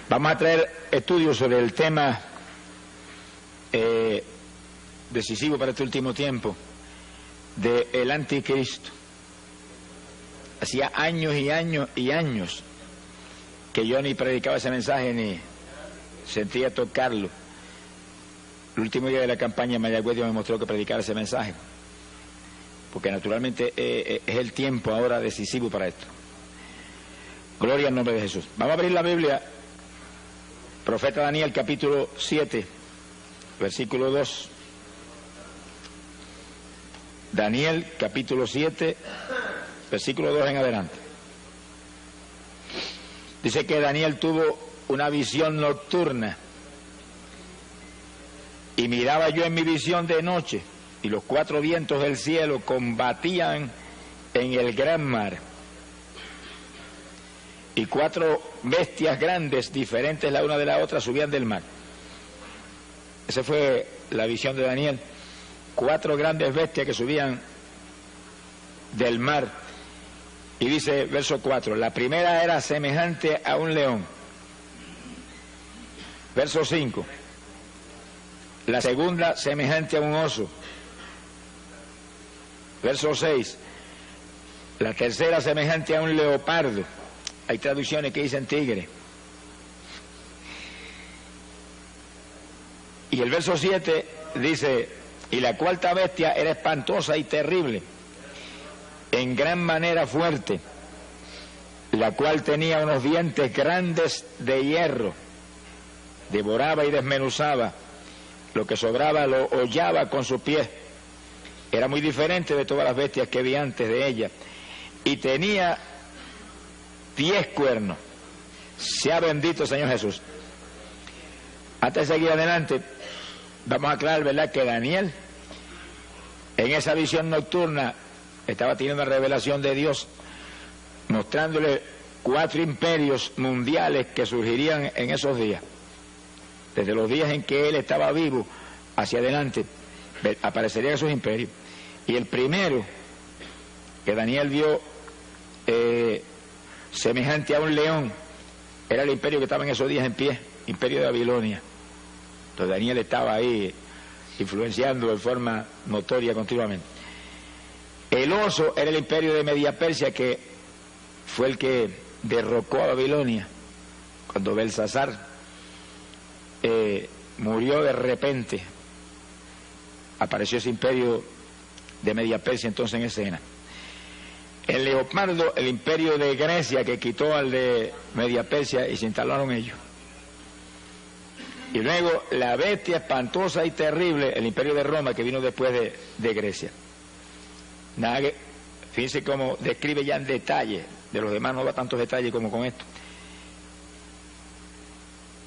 Vamos a traer estudios sobre el tema decisivo para este último tiempo del anticristo. Hacía años y años y años que yo ni predicaba ese mensaje ni sentía tocarlo. El último día de la campaña Mayagüez Dios me mostró que predicara ese mensaje, porque naturalmente es el tiempo ahora decisivo para esto. Gloria al nombre de Jesús. Vamos a abrir la Biblia, profeta Daniel capítulo 7, versículo 2. Daniel capítulo 7, versículo 2 en adelante. Dice que Daniel tuvo una visión nocturna, y miraba yo en mi visión de noche, y los cuatro vientos del cielo combatían en el gran mar, y cuatro bestias grandes, diferentes la una de la otra, subían del mar. Esa fue la visión de Daniel. Cuatro grandes bestias que subían del mar. Y dice, verso 4, la primera era semejante a un león. Verso 5, la segunda semejante a un oso. Verso 6, la tercera semejante a un leopardo. Hay traducciones que dicen tigre. Y el verso 7 dice, y la cuarta bestia era espantosa y terrible, en gran manera fuerte, la cual tenía unos dientes grandes de hierro, devoraba y desmenuzaba, lo que sobraba lo hollaba con sus pies. Era muy diferente de todas las bestias que vi antes de ella, y tenía 10 cuernos. Sea bendito el Señor Jesús. Antes de seguir adelante, vamos a aclarar, ¿verdad?, que Daniel, en esa visión nocturna, estaba teniendo una revelación de Dios, mostrándole 4 imperios mundiales que surgirían en esos días. Desde los días en que él estaba vivo hacia adelante, aparecerían esos imperios. Y el primero que Daniel vio semejante a un león era el imperio que estaba en esos días en pie, imperio de Babilonia. Entonces Daniel estaba ahí influenciando de forma notoria continuamente. El oso era el imperio de Media Persia, que fue el que derrocó a Babilonia cuando Belsasar murió de repente. Apareció ese imperio de Media Persia entonces en escena. El leopardo, el imperio de Grecia, que quitó al de Media Persia y se instalaron ellos. Y luego la bestia espantosa y terrible, el imperio de Roma, que vino después de Grecia. Nada que, fíjense cómo describe ya en detalle, de los demás no da tantos detalles como con esto.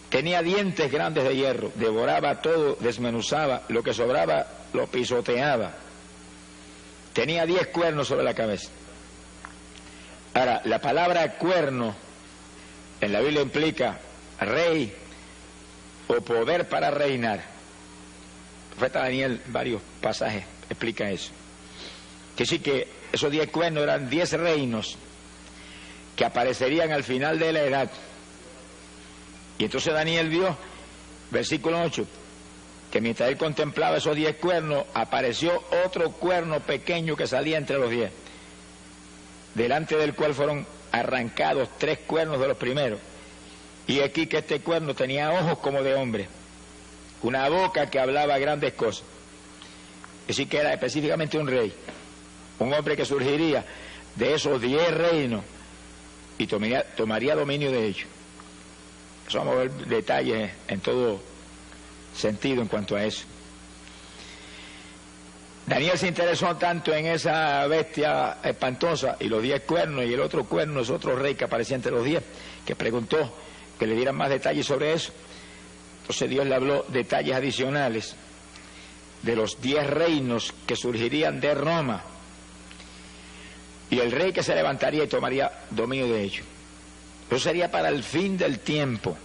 Tenía dientes grandes de hierro, devoraba todo, desmenuzaba, lo que sobraba lo pisoteaba. Tenía 10 cuernos sobre la cabeza. Ahora, la palabra cuerno en la Biblia implica rey o poder para reinar. El profeta Daniel, varios pasajes explica eso. Que sí, que esos 10 cuernos eran 10 reinos que aparecerían al final de la edad. Y entonces Daniel vio, versículo 8, que mientras él contemplaba esos 10 cuernos, apareció otro cuerno pequeño que salía entre los 10, delante del cual fueron arrancados 3 cuernos de los primeros. Y aquí que este cuerno tenía ojos como de hombre, una boca que hablaba grandes cosas. Es decir, que era específicamente un rey, un hombre que surgiría de esos 10 reinos y tomaría dominio de ellos. Eso vamos a ver detalles en todo sentido en cuanto a eso. Daniel se interesó tanto en esa bestia espantosa y los 10 cuernos, y el otro cuerno es otro rey que aparecía entre los 10, que preguntó que le dieran más detalles sobre eso. Entonces Dios le habló detalles adicionales de los 10 reinos que surgirían de Roma, y el rey que se levantaría y tomaría dominio de ellos. Eso sería para el fin del tiempo.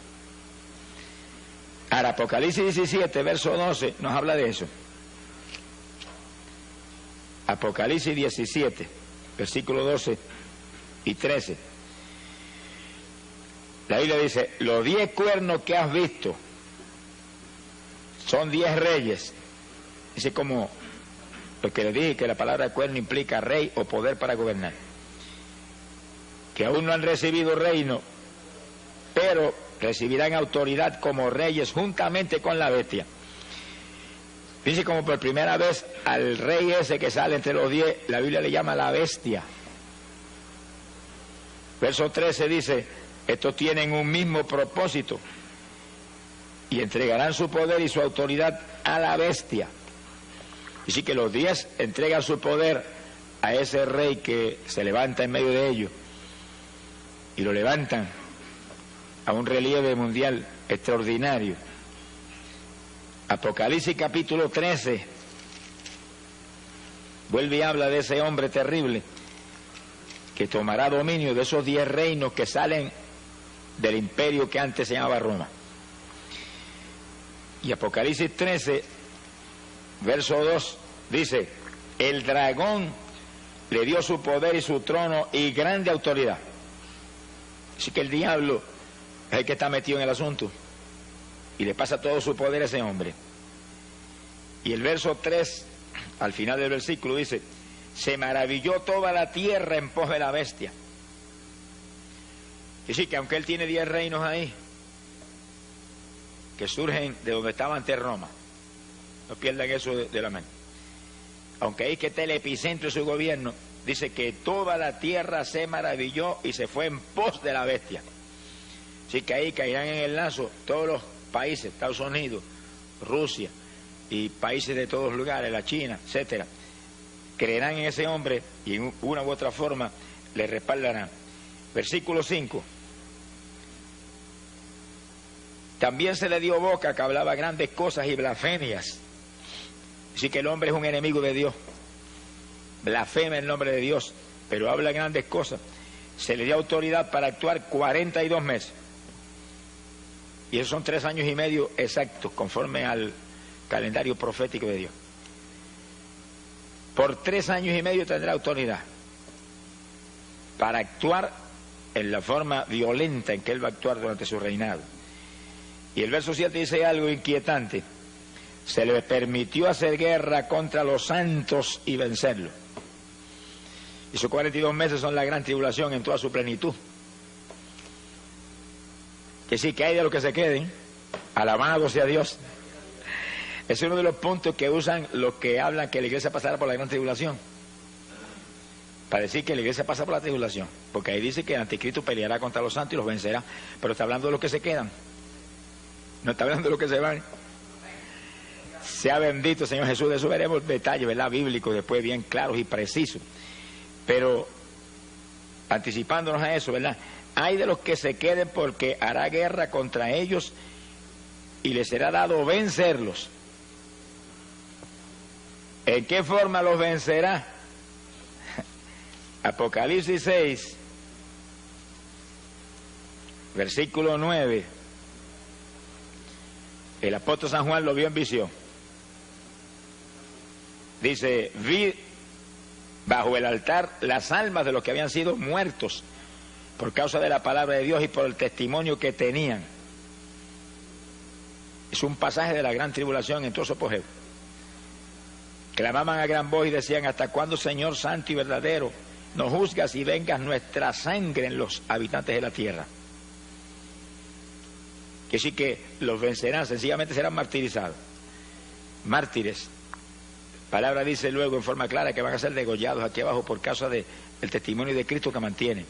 Ahora, Apocalipsis 17, verso 12, nos habla de eso. Apocalipsis 17, versículo 12 y 13. La Biblia dice, los 10 cuernos que has visto son 10 reyes. Dice como lo que le dije, que la palabra cuerno implica rey o poder para gobernar. Que aún no han recibido reino, pero recibirán autoridad como reyes juntamente con la bestia. Dice como por primera vez al rey ese que sale entre los 10, la Biblia le llama la bestia. Verso 13 dice, estos tienen un mismo propósito y entregarán su poder y su autoridad a la bestia. Así que los 10 entregan su poder a ese rey que se levanta en medio de ellos y lo levantan a un relieve mundial extraordinario. Apocalipsis capítulo 13 vuelve y habla de ese hombre terrible que tomará dominio de esos 10 reinos que salen del imperio que antes se llamaba Roma. Y Apocalipsis 13 verso 2 dice, el dragón le dio su poder y su trono y grande autoridad. Así que el diablo es el que está metido en el asunto y le pasa todo su poder a ese hombre. Y el verso 3, al final del versículo, dice, se maravilló toda la tierra en pos de la bestia. Y sí, que aunque él tiene 10 reinos ahí, que surgen de donde estaba antes Roma, no pierdan eso de la mente. Aunque ahí que está el epicentro de su gobierno, dice que toda la tierra se maravilló y se fue en pos de la bestia. Así que ahí caerán en el lazo todos los países, Estados Unidos, Rusia y países de todos lugares, la China, etcétera. Creerán en ese hombre y en una u otra forma le respaldarán. Versículo 5. También se le dio boca que hablaba grandes cosas y blasfemias. Así que el hombre es un enemigo de Dios. Blasfema el nombre de Dios, pero habla grandes cosas. Se le dio autoridad para actuar 42 meses. Y esos son 3 años y medio exactos, conforme al calendario profético de Dios. Por 3 años y medio tendrá autoridad para actuar en la forma violenta en que él va a actuar durante su reinado. Y el verso 7 dice algo inquietante. Se le permitió hacer guerra contra los santos y vencerlos. Y esos 42 meses son la gran tribulación en toda su plenitud. Que sí, que hay de los que se queden, alabado sea Dios. Es uno de los puntos que usan los que hablan que la iglesia pasará por la gran tribulación, para decir que la iglesia pasa por la tribulación, porque ahí dice que el anticristo peleará contra los santos y los vencerá, pero está hablando de los que se quedan, no está hablando de los que se van. Sea bendito Señor Jesús. De eso veremos detalles, ¿verdad?, bíblicos después bien claros y precisos, pero anticipándonos a eso, ¿verdad? Hay de los que se queden porque hará guerra contra ellos y les será dado vencerlos. ¿En qué forma los vencerá? Apocalipsis 6, versículo 9. El apóstol San Juan lo vio en visión. Dice, vi bajo el altar las almas de los que habían sido muertos por causa de la palabra de Dios y por el testimonio que tenían. Es un pasaje de la gran tribulación en todo su apogeo. Clamaban a gran voz y decían, ¿hasta cuándo, Señor santo y verdadero, nos juzgas y vengas nuestra sangre en los habitantes de la tierra? Que sí que los vencerán, sencillamente serán martirizados. Mártires. Palabra dice luego en forma clara que van a ser degollados aquí abajo por causa del testimonio de Cristo que mantienen.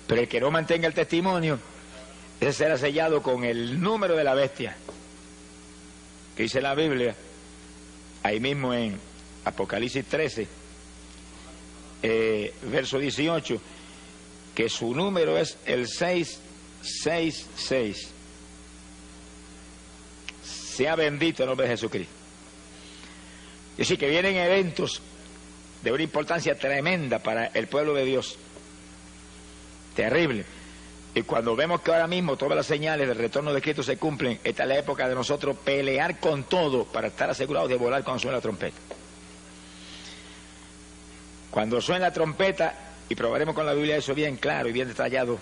Pero el que no mantenga el testimonio, ese será sellado con el número de la bestia, que dice la Biblia, ahí mismo en Apocalipsis 13, verso 18, que su número es el 666. Sea bendito el nombre de Jesucristo. Y así que vienen eventos de una importancia tremenda para el pueblo de Dios. Terrible. Y cuando vemos que ahora mismo todas las señales del retorno de Cristo se cumplen, esta es la época de nosotros pelear con todo para estar asegurados de volar cuando suene la trompeta. Cuando suene la trompeta, y probaremos con la Biblia eso bien claro y bien detallado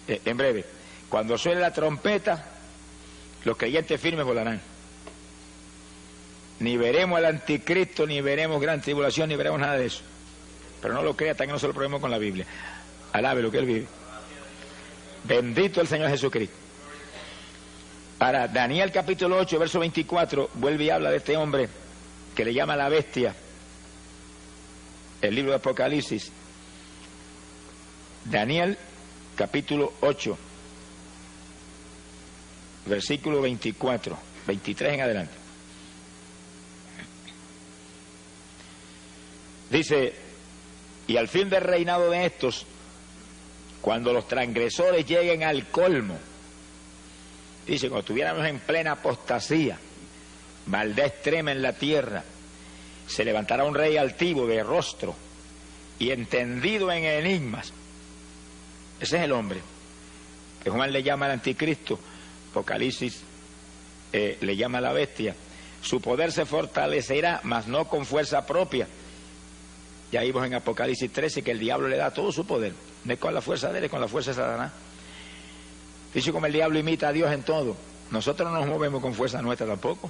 en breve, Cuando suene la trompeta, los creyentes firmes volarán. Ni veremos al anticristo, ni veremos gran tribulación, ni veremos nada de eso. Pero no lo crea hasta que no se lo probemos con la Biblia. Alabe lo que él vive. Bendito el Señor Jesucristo. Ahora, Daniel capítulo 8, verso 24, vuelve y habla de este hombre que le llama la bestia. El libro de Apocalipsis. Daniel capítulo 8, versículo 24, 23 en adelante. Dice, y al fin del reinado de estos, cuando los transgresores lleguen al colmo, dice, cuando estuviéramos en plena apostasía, maldad extrema en la tierra, se levantará un rey altivo de rostro y entendido en enigmas. Ese es el hombre que Juan le llama el anticristo, Apocalipsis le llama la bestia. Su poder se fortalecerá, mas no con fuerza propia. Ya vimos en Apocalipsis 13 que el diablo le da todo su poder, no es con la fuerza de él, es con la fuerza de Satanás. Dice como el diablo imita a Dios en todo. Nosotros no nos movemos con fuerza nuestra tampoco.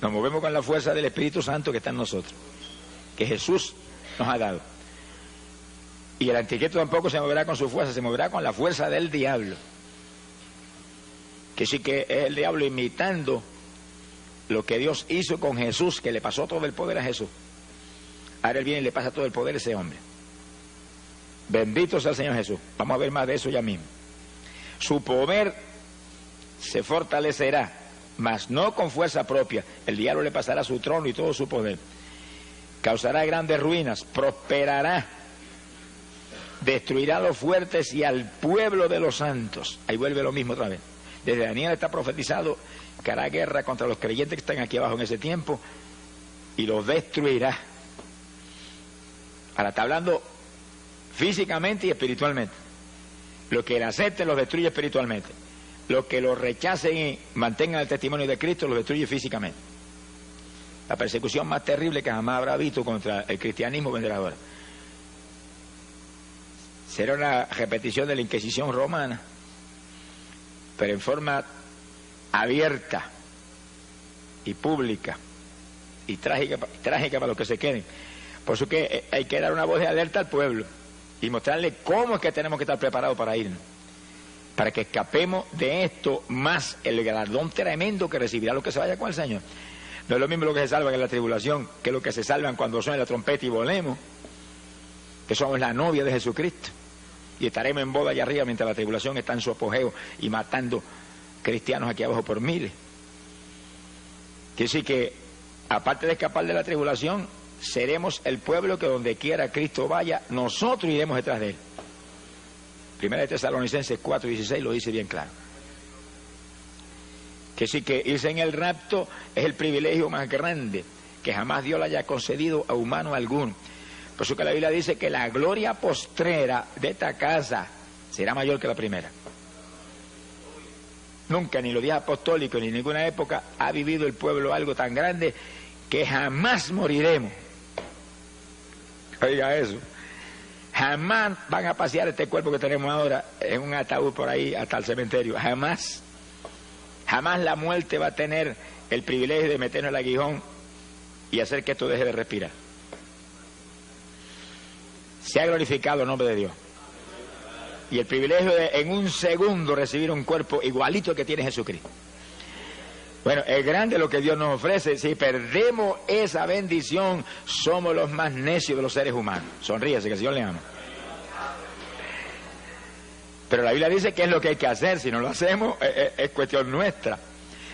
Nos movemos con la fuerza del Espíritu Santo que está en nosotros, que Jesús nos ha dado. Y el anticristo tampoco se moverá con su fuerza, se moverá con la fuerza del diablo. Que sí que es el diablo imitando lo que Dios hizo con Jesús, que le pasó todo el poder a Jesús. Ahora él viene y le pasa todo el poder a ese hombre. Bendito sea el Señor Jesús. Vamos a ver más de eso ya mismo. Su poder se fortalecerá, mas no con fuerza propia. El diablo le pasará su trono y todo su poder. Causará grandes ruinas, prosperará, destruirá a los fuertes y al pueblo de los santos. Ahí vuelve lo mismo otra vez. Desde Daniel está profetizado que hará guerra contra los creyentes que están aquí abajo en ese tiempo y los destruirá. Ahora está hablando físicamente y espiritualmente. Los que le acepten los destruye espiritualmente. Los que lo rechacen y mantengan el testimonio de Cristo los destruye físicamente. La persecución más terrible que jamás habrá visto contra el cristianismo vendrá ahora. Será una repetición de la Inquisición romana, pero en forma abierta y pública y trágica para los que se queden. Por eso que hay que dar una voz de alerta al pueblo y mostrarle cómo es que tenemos que estar preparados para irnos, para que escapemos de esto, más el galardón tremendo que recibirá los que se vayan con el Señor. No es lo mismo lo que se salvan en la tribulación que lo que se salvan cuando suene la trompeta y volemos, que somos la novia de Jesucristo y estaremos en boda allá arriba mientras la tribulación está en su apogeo y matando cristianos aquí abajo por miles. Quiere decir que aparte de escapar de la tribulación, seremos el pueblo que donde quiera Cristo vaya, nosotros iremos detrás de él. Primera de Tesalonicenses 4:16 lo dice bien claro. Que sí, que irse en el rapto es el privilegio más grande que jamás Dios le haya concedido a humano alguno. Por eso que la Biblia dice que la gloria postrera de esta casa será mayor que la primera. Nunca, ni los días apostólicos, ni en ninguna época ha vivido el pueblo algo tan grande que jamás moriremos. Oiga eso. Jamás van a pasear este cuerpo que tenemos ahora en un ataúd por ahí hasta el cementerio. Jamás. Jamás la muerte va a tener el privilegio de meternos el aguijón y hacer que esto deje de respirar. Se ha glorificado el nombre de Dios. Y el privilegio de en un segundo recibir un cuerpo igualito que tiene Jesucristo. Bueno, es grande lo que Dios nos ofrece. Si perdemos esa bendición, somos los más necios de los seres humanos. Sonríese, que el Señor le ama. Pero la Biblia dice qué es lo que hay que hacer. Si no lo hacemos, es cuestión nuestra.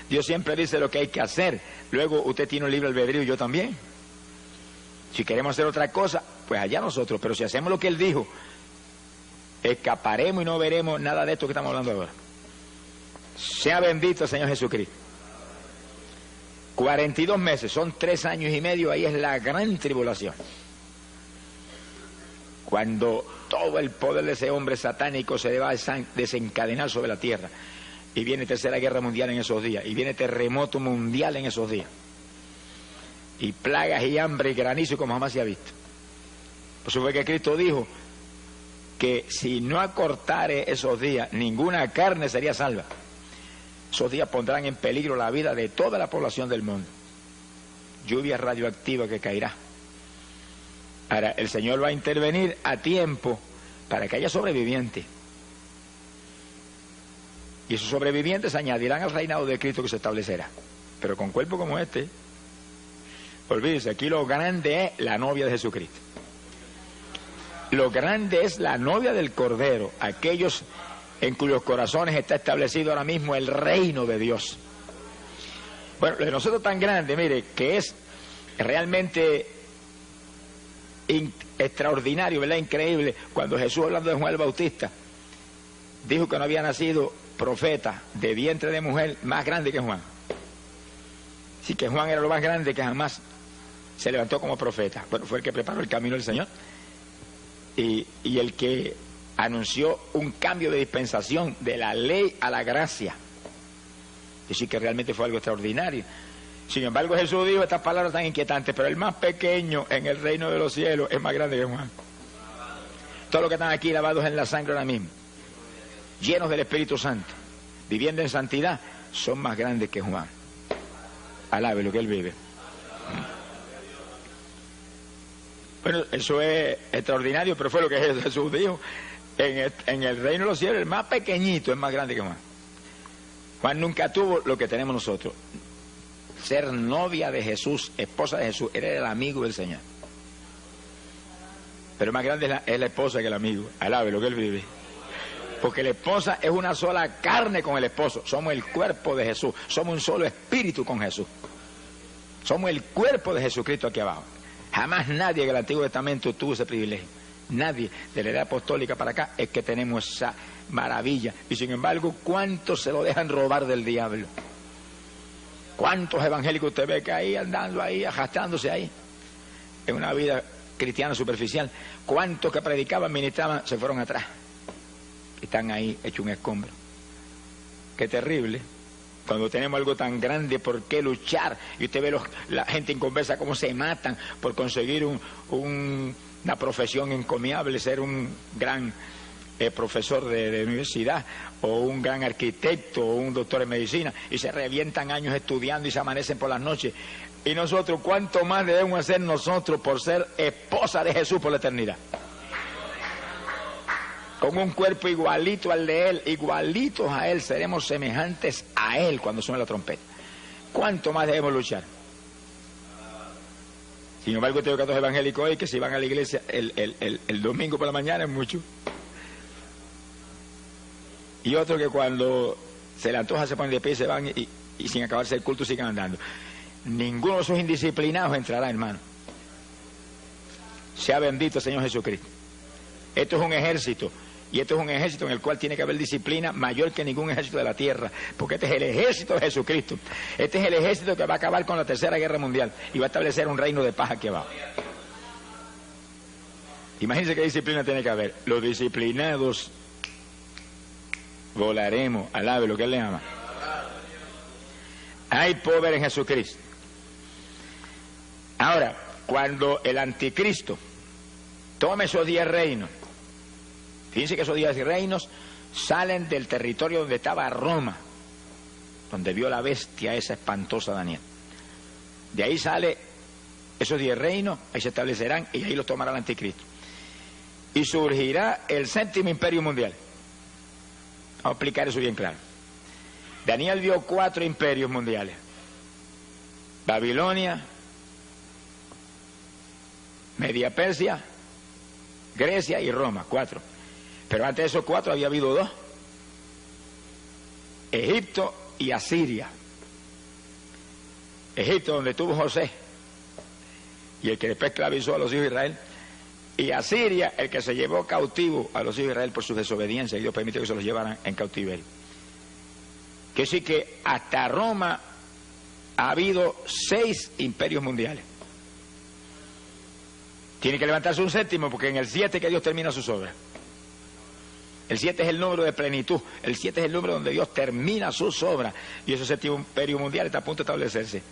Dios siempre dice lo que hay que hacer. Luego usted tiene un libre albedrío y yo también. Si queremos hacer otra cosa, pues allá nosotros. Pero si hacemos lo que Él dijo, escaparemos y no veremos nada de esto que estamos hablando ahora. Sea bendito el Señor Jesucristo. 42 meses, son 3 años y medio, ahí es la gran tribulación. Cuando todo el poder de ese hombre satánico se va a desencadenar sobre la tierra. Y viene tercera guerra mundial en esos días. Y viene terremoto mundial en esos días. Y plagas y hambre y granizo como jamás se ha visto. Por eso fue que Cristo dijo que si no acortare esos días, ninguna carne sería salva. Esos días pondrán en peligro la vida de toda la población del mundo. Lluvia radioactiva que caerá. Ahora, el Señor va a intervenir a tiempo para que haya sobrevivientes. Y esos sobrevivientes se añadirán al reinado de Cristo que se establecerá. Pero con cuerpo como este, olvídese, aquí lo grande es la novia de Jesucristo. Lo grande es la novia del Cordero, aquellos en cuyos corazones está establecido ahora mismo el reino de Dios. Bueno, lo de nosotros tan grande, mire, que es realmente extraordinario, ¿verdad? Increíble, cuando Jesús, hablando de Juan el Bautista, dijo que no había nacido profeta de vientre de mujer más grande que Juan. Sí, que Juan era lo más grande que jamás se levantó como profeta. Bueno, fue el que preparó el camino del Señor y el que anunció un cambio de dispensación de la ley a la gracia. Es decir, que realmente fue algo extraordinario. Sin embargo, Jesús dijo estas palabras tan inquietantes: pero el más pequeño en el reino de los cielos es más grande que Juan. Todos los que están aquí lavados en la sangre ahora mismo, llenos del Espíritu Santo, viviendo en santidad, son más grandes que Juan. Alabe lo que él vive. Bueno, eso es extraordinario, pero fue lo que Jesús dijo. En el reino de los cielos, el más pequeñito es más grande que Juan. Juan nunca tuvo lo que tenemos nosotros: ser novia de Jesús, esposa de Jesús. Él era el amigo del Señor. Pero más grande es la esposa que el amigo. Alabe lo que él vive. Porque la esposa es una sola carne con el esposo. Somos el cuerpo de Jesús. Somos un solo espíritu con Jesús. Somos el cuerpo de Jesucristo aquí abajo. Jamás nadie en el Antiguo Testamento tuvo ese privilegio. Nadie de la edad apostólica para acá es que tenemos esa maravilla. Y sin embargo, ¿cuántos se lo dejan robar del diablo? ¿Cuántos evangélicos usted ve que ahí andando ahí, arrastrándose ahí en una vida cristiana superficial? ¿Cuántos que predicaban, ministraban, se fueron atrás? Están ahí hechos un escombro. Qué terrible. Cuando tenemos algo tan grande, ¿por qué luchar? Y usted ve la gente inconversa cómo se matan por conseguir una profesión encomiable, ser un gran profesor de universidad, o un gran arquitecto, o un doctor en medicina, y se revientan años estudiando y se amanecen por las noches. Y nosotros, ¿cuánto más debemos hacer nosotros por ser esposa de Jesús por la eternidad? Con un cuerpo igualito al de Él, igualitos a Él, seremos semejantes a Él cuando suene la trompeta. ¿Cuánto más debemos luchar? Sin embargo, tengo casos evangélicos hoy que si van a la iglesia el domingo por la mañana es mucho. Y otros que cuando se le antoja se ponen de pie y se van y sin acabarse el culto siguen andando. Ninguno de esos indisciplinados entrará, hermano. Sea bendito el Señor Jesucristo. Esto es un ejército. Y esto es un ejército en el cual tiene que haber disciplina mayor que ningún ejército de la tierra, porque este es el ejército de Jesucristo. Este es el ejército que va a acabar con la Tercera Guerra Mundial y va a establecer un reino de paz aquí abajo. Imagínense qué disciplina tiene que haber. Los disciplinados volaremos. Alabe lo que Él le ama. Hay poder en Jesucristo. Ahora, cuando el anticristo tome esos 10 reinos, fíjense que esos 10 reinos salen del territorio donde estaba Roma, donde vio la bestia esa espantosa Daniel. De ahí sale esos 10 reinos, ahí se establecerán y ahí los tomará el anticristo. Y surgirá el 7º imperio mundial. Vamos a explicar eso bien claro. Daniel vio 4 imperios mundiales: Babilonia, Media Persia, Grecia y Roma. 4. Pero antes de esos 4 había habido 2: Egipto y Asiria. Egipto, donde estuvo José y el que después esclavizó a los hijos de Israel, y Asiria, el que se llevó cautivo a los hijos de Israel por su desobediencia, y Dios permitió que se los llevaran en cautiverio. Que sí que hasta Roma ha habido 6 imperios mundiales. Tiene que levantarse un 7º, porque en el 7 que Dios termina sus obras. El 7 es el número de plenitud. El 7 es el número donde Dios termina sus obras. Y ese 7º imperio mundial está a punto de establecerse.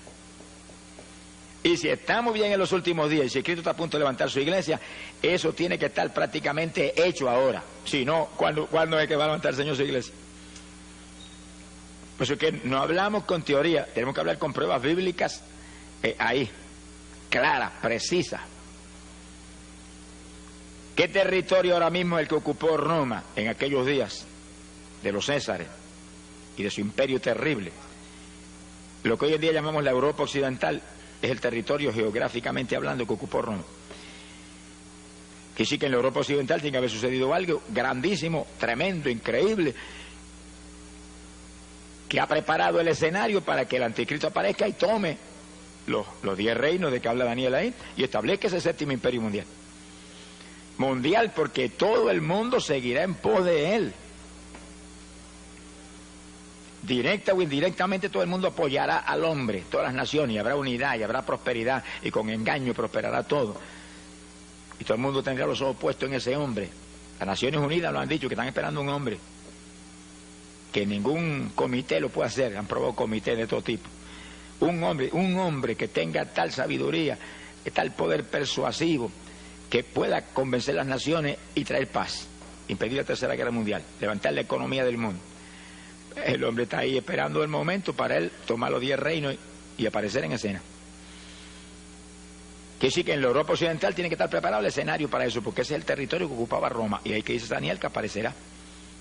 Y si estamos bien en los últimos días y si Cristo está a punto de levantar su iglesia, eso tiene que estar prácticamente hecho ahora. Si no, ¿cuándo es que va a levantar el Señor su iglesia? Por eso es que no hablamos con teoría, tenemos que hablar con pruebas bíblicas ahí, claras, precisas. ¿Qué territorio ahora mismo es el que ocupó Roma en aquellos días de los Césares y de su imperio terrible? Lo que hoy en día llamamos la Europa Occidental es el territorio geográficamente hablando que ocupó Roma. Que sí que en la Europa Occidental tiene que haber sucedido algo grandísimo, tremendo, increíble, que ha preparado el escenario para que el anticristo aparezca y tome los 10 reinos de que habla Daniel ahí y establezca ese séptimo imperio mundial. Mundial, porque todo el mundo seguirá en pos de él. Directa o indirectamente todo el mundo apoyará al hombre, todas las naciones, y habrá unidad y habrá prosperidad, y con engaño prosperará todo. Y todo el mundo tendrá los ojos puestos en ese hombre. Las Naciones Unidas lo han dicho, que están esperando un hombre, que ningún comité lo puede hacer, han probado comités de todo tipo. Un hombre que tenga tal sabiduría, tal poder persuasivo, que pueda convencer a las naciones y traer paz, impedir la Tercera Guerra Mundial, levantar la economía del mundo. El hombre está ahí esperando el momento para él tomar los 10 reinos y aparecer en escena. Que sí que en la Europa Occidental tiene que estar preparado el escenario para eso, porque ese es el territorio que ocupaba Roma, y ahí que dice Daniel que aparecerá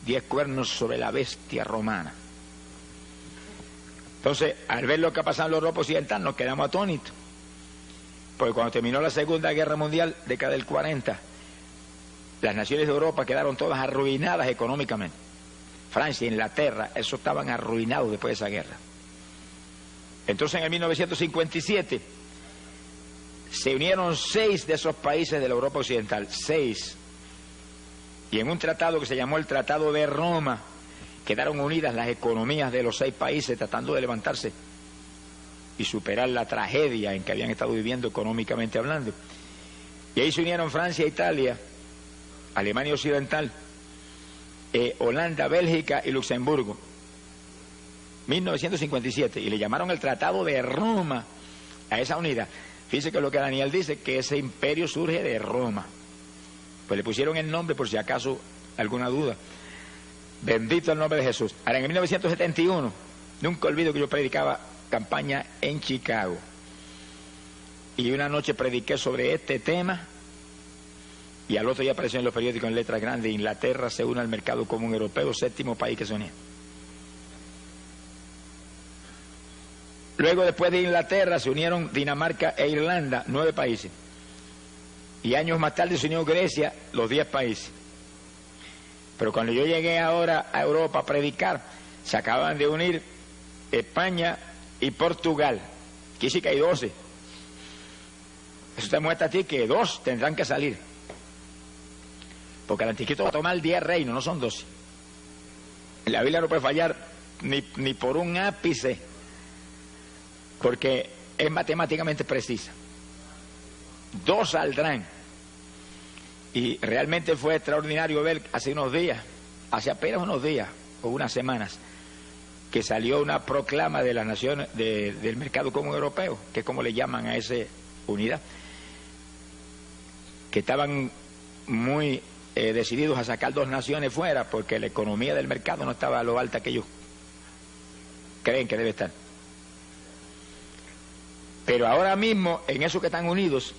10 cuernos sobre la bestia romana. Entonces, al ver lo que ha pasado en la Europa Occidental, nos quedamos atónitos. Porque cuando terminó la Segunda Guerra Mundial, década del 40, las naciones de Europa quedaron todas arruinadas económicamente. Francia, Inglaterra, eso estaban arruinados después de esa guerra. Entonces, en el 1957, se unieron 6 de esos países de la Europa Occidental, 6. Y en un tratado que se llamó el Tratado de Roma, quedaron unidas las economías de los 6 países tratando de levantarse y superar la tragedia en que habían estado viviendo económicamente hablando. Y ahí se unieron Francia, Italia, Alemania Occidental, Holanda, Bélgica y Luxemburgo. 1957, y le llamaron el Tratado de Roma a esa unidad. Fíjese que lo que Daniel dice, que ese imperio surge de Roma. Pues le pusieron el nombre por si acaso alguna duda. Bendito el nombre de Jesús. Ahora, en 1971, nunca olvido que yo predicaba campaña en Chicago. Y una noche prediqué sobre este tema, y al otro día apareció en los periódicos en letras grandes: Inglaterra se une al mercado común europeo, 7º país que se unía. Luego, después de Inglaterra, se unieron Dinamarca e Irlanda, 9 países. Y años más tarde se unió Grecia, los 10 países. Pero cuando yo llegué ahora a Europa a predicar, se acaban de unir España y Portugal. Aquí sí que hay 12. Eso te muestra a ti que 2 tendrán que salir. Porque el anticristo va a tomar 10 reinos, no son 12. La Biblia no puede fallar ni por un ápice, porque es matemáticamente precisa. 2 saldrán. Y realmente fue extraordinario ver hace apenas unos días o unas semanas, que salió una proclama de las naciones del mercado común europeo, que es como le llaman a esa unidad, que estaban muy decididos a sacar 2 naciones fuera, porque la economía del mercado no estaba a lo alta que ellos creen que debe estar. Pero ahora mismo, en esos que están unidos,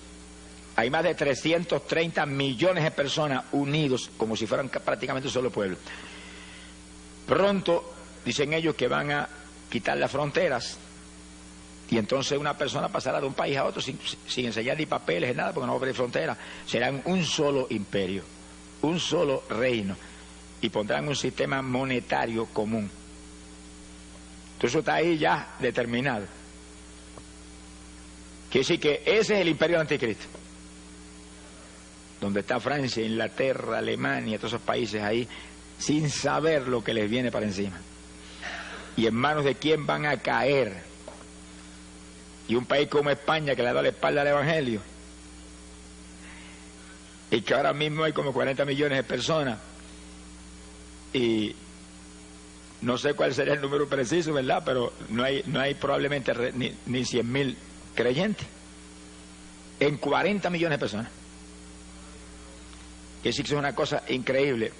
hay más de 330 millones de personas unidos, como si fueran prácticamente un solo pueblo. Pronto, dicen ellos, que van a quitar las fronteras, y entonces una persona pasará de un país a otro sin enseñar ni papeles ni nada, porque no va a haber frontera. Serán un solo imperio, un solo reino, y pondrán un sistema monetario común. Entonces eso está ahí ya determinado. Quiere decir que ese es el imperio del anticristo, donde está Francia, Inglaterra, Alemania, todos esos países ahí, sin saber lo que les viene para encima. ¿Y en manos de quién van a caer? Y un país como España, que le ha dado la espalda al Evangelio, y que ahora mismo hay como 40 millones de personas, y no sé cuál sería el número preciso, ¿verdad? Pero no hay probablemente ni 100.000 creyentes. en 40 millones de personas. Que sí que es una cosa increíble.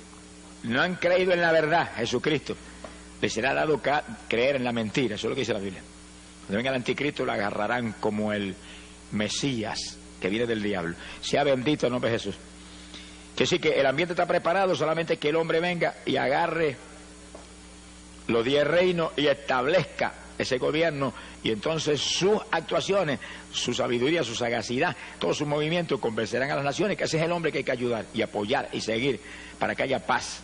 No han creído en la verdad, Jesucristo. Les será dado creer en la mentira. Eso es lo que dice la Biblia. Cuando venga el anticristo lo agarrarán como el Mesías que viene del diablo. Sea bendito el nombre de Jesús. Que sí que el ambiente está preparado, solamente que el hombre venga y agarre los 10 reinos y establezca ese gobierno, y entonces sus actuaciones, su sabiduría, su sagacidad, todo su movimiento convencerán a las naciones que ese es el hombre que hay que ayudar y apoyar y seguir para que haya paz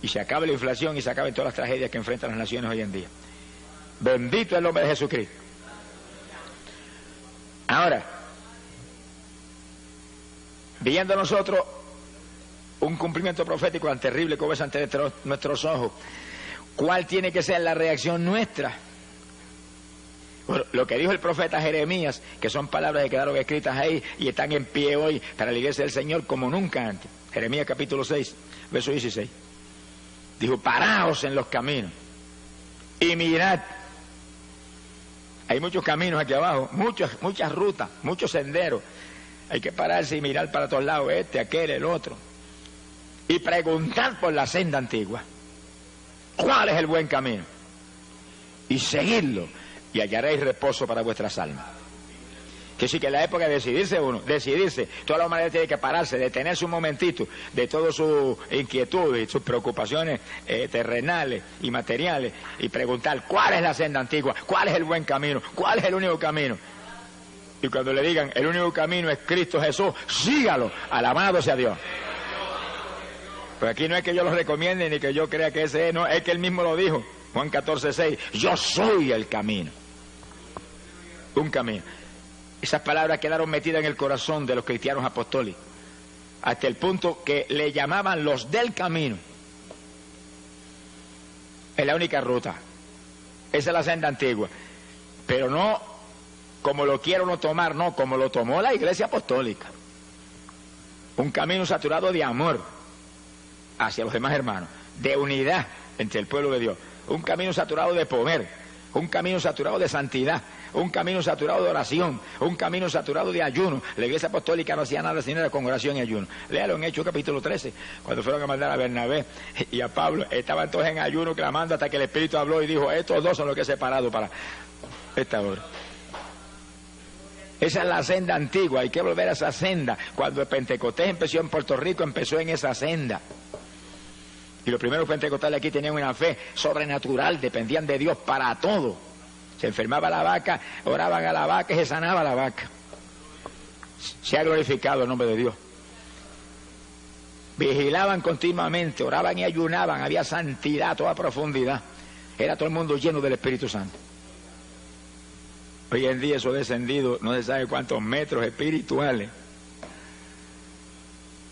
y se acabe la inflación y se acaben todas las tragedias que enfrentan las naciones hoy en día. Bendito el nombre de Jesucristo. Ahora, viendo nosotros un cumplimiento profético tan terrible como es ante nuestros ojos, ¿cuál tiene que ser la reacción nuestra? Bueno, lo que dijo el profeta Jeremías, que son palabras que quedaron escritas ahí y están en pie hoy para la iglesia del Señor como nunca antes. Jeremías capítulo 6, verso 16. Dijo, paraos en los caminos y mirad. Hay muchos caminos aquí abajo, muchas rutas, muchos senderos. Hay que pararse y mirar para todos lados, este, aquel, el otro. Y preguntar por la senda antigua. ¿Cuál es el buen camino? Y seguidlo, y hallaréis reposo para vuestras almas. Que sí que en la época de decidirse, toda la humanidad tiene que pararse, detenerse un momentito de todas sus inquietudes y sus preocupaciones terrenales y materiales, y preguntar cuál es la senda antigua, cuál es el buen camino, cuál es el único camino. Y cuando le digan el único camino es Cristo Jesús, sígalo, alabado sea Dios. Pues aquí no es que yo lo recomiende ni que yo crea que ese es, no, es que él mismo lo dijo, Juan 14:6, yo soy el camino. Un camino. Esas palabras quedaron metidas en el corazón de los cristianos apostólicos, hasta el punto que le llamaban los del camino. Es la única ruta, esa es la senda antigua, pero no como lo quiere uno tomar, no, como lo tomó la iglesia apostólica. Un camino saturado de amor hacia los demás hermanos, de unidad entre el pueblo de Dios, un camino saturado de poder, un camino saturado de santidad, un camino saturado de oración, un camino saturado de ayuno. La iglesia apostólica no hacía nada sino era con oración y ayuno. Léalo en Hechos capítulo 13, cuando fueron a mandar a Bernabé y a Pablo, estaban todos en ayuno clamando hasta que el Espíritu habló y dijo, estos dos son los que he separado para esta hora. Esa es la senda antigua, hay que volver a esa senda. Cuando el Pentecostés empezó en Puerto Rico, empezó en esa senda. Y los primeros pentecostales aquí tenían una fe sobrenatural, dependían de Dios para todo. Se enfermaba la vaca, oraban a la vaca y se sanaba la vaca. Se ha glorificado el nombre de Dios. Vigilaban continuamente, oraban y ayunaban, había santidad a toda profundidad. Era todo el mundo lleno del Espíritu Santo. Hoy en día eso ha descendido, no se sabe cuántos metros espirituales.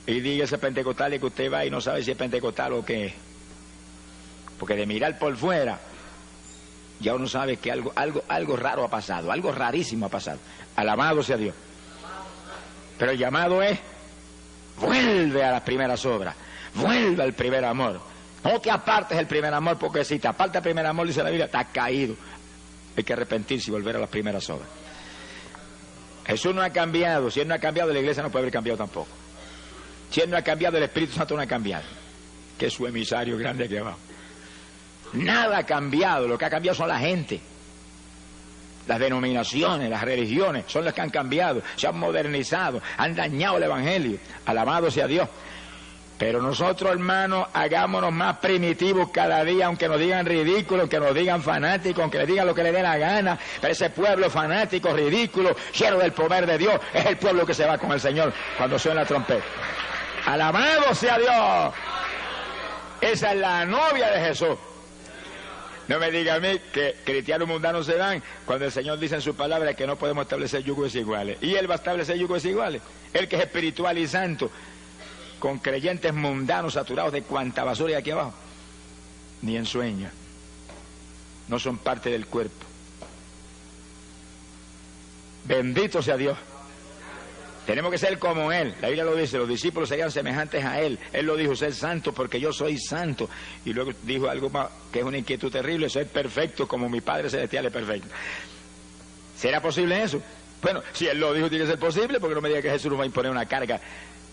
Y diga ese pentecostal que usted va y no sabe si es pentecostal o qué. Porque de mirar por fuera, ya uno sabe que algo raro ha pasado, algo rarísimo ha pasado. Alabado sea Dios. Pero el llamado es, vuelve a las primeras obras, vuelve al primer amor. No te apartes del primer amor, porque si te apartas del primer amor, dice la Biblia, estás caído. Hay que arrepentirse y volver a las primeras obras. Jesús no ha cambiado. Si Él no ha cambiado, la iglesia no puede haber cambiado tampoco. Si Él no ha cambiado, el Espíritu Santo no ha cambiado, que es su emisario grande aquí abajo. Nada ha cambiado, lo que ha cambiado son la gente. Las denominaciones, las religiones, son las que han cambiado, se han modernizado, han dañado el Evangelio. Alabado sea Dios. Pero nosotros, hermanos, hagámonos más primitivos cada día, aunque nos digan ridículos, aunque nos digan fanáticos, aunque les digan lo que les dé la gana. Pero ese pueblo fanático, ridículo, lleno del poder de Dios, es el pueblo que se va con el Señor cuando suena la trompeta. Alabado sea Dios. Esa es la novia de Jesús. No me diga a mí que cristianos mundanos se van cuando el Señor dice en su palabra que no podemos establecer yugos desiguales. Y Él va a establecer yugos desiguales. Él que es espiritual y santo, con creyentes mundanos saturados de cuanta basura hay aquí abajo. Ni en sueño. No son parte del cuerpo. Bendito sea Dios. Tenemos que ser como Él. La Biblia lo dice, los discípulos serían semejantes a Él. Él lo dijo, ser santo porque yo soy santo. Y luego dijo algo más, que es una inquietud terrible, ser perfecto como mi Padre Celestial es perfecto. ¿Será posible eso? Bueno, si Él lo dijo, tiene que ser posible, porque no me diga que Jesús nos va a imponer una carga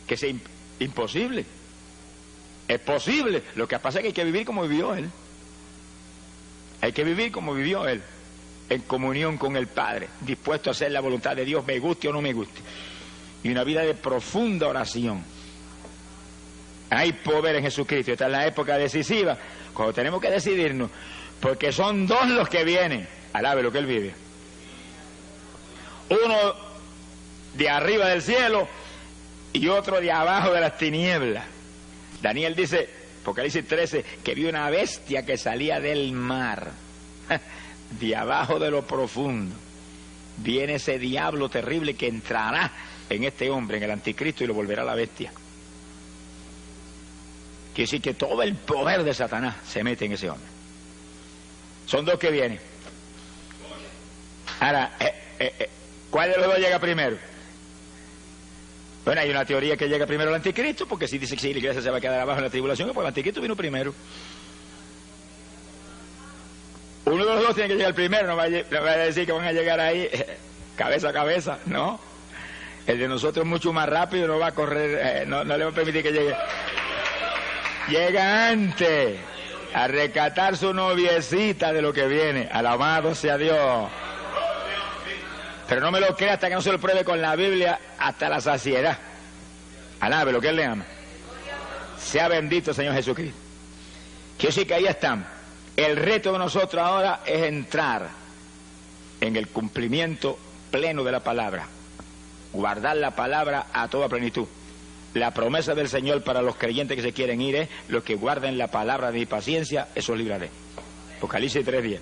que sea imposible. Es posible. Lo que pasa es que hay que vivir como vivió Él. Hay que vivir como vivió Él, en comunión con el Padre, dispuesto a hacer la voluntad de Dios, me guste o no me guste. Y una vida de profunda oración. Hay poder en Jesucristo. Esta es la época decisiva, cuando tenemos que decidirnos, porque son dos los que vienen. Alabe lo que Él vive. Uno de arriba del cielo y otro de abajo de las tinieblas. Daniel dice, Apocalipsis 13, que vio una bestia que salía del mar, de abajo de lo profundo. Viene ese diablo terrible que entrará en este hombre, en el anticristo, y lo volverá a la bestia. Quiere decir que todo el poder de Satanás se mete en ese hombre. Son dos que vienen. Ahora, ¿cuál de los dos llega primero? Bueno, hay una teoría que llega primero el anticristo, porque si dice que si la iglesia se va a quedar abajo en la tribulación, pues el anticristo vino primero. Uno de los dos tiene que llegar primero, no vaya a decir que van a llegar ahí cabeza a cabeza, no. El de nosotros es mucho más rápido, no va a correr, no le va a permitir que llegue. Llega antes a rescatar su noviecita de lo que viene. Alabado sea Dios. Pero no me lo crea hasta que no se lo pruebe con la Biblia hasta la saciedad. Alabe lo que Él le ama. Sea bendito Señor Jesucristo. Quiero decir que ahí estamos. El reto de nosotros ahora es entrar en el cumplimiento pleno de la palabra. Guardar la palabra a toda plenitud. La promesa del Señor para los creyentes que se quieren ir es: los que guarden la palabra de mi paciencia, esos libraré. Apocalipsis 3:10.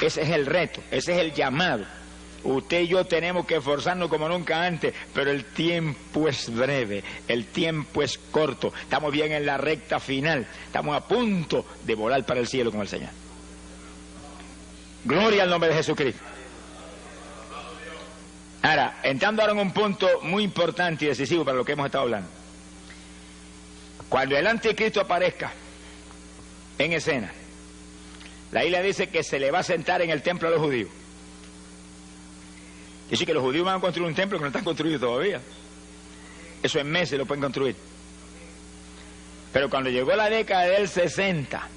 Ese es el reto, ese es el llamado. Usted y yo tenemos que esforzarnos como nunca antes, pero el tiempo es breve, el tiempo es corto. Estamos bien en la recta final, estamos a punto de volar para el cielo con el Señor. Gloria al nombre de Jesucristo. Ahora, entrando ahora en un punto muy importante y decisivo para lo que hemos estado hablando. Cuando el anticristo aparezca en escena, la Biblia dice que se le va a sentar en el templo a los judíos. Dice que los judíos van a construir un templo que no está construido todavía. Eso en meses lo pueden construir. Pero cuando llegó la década del 60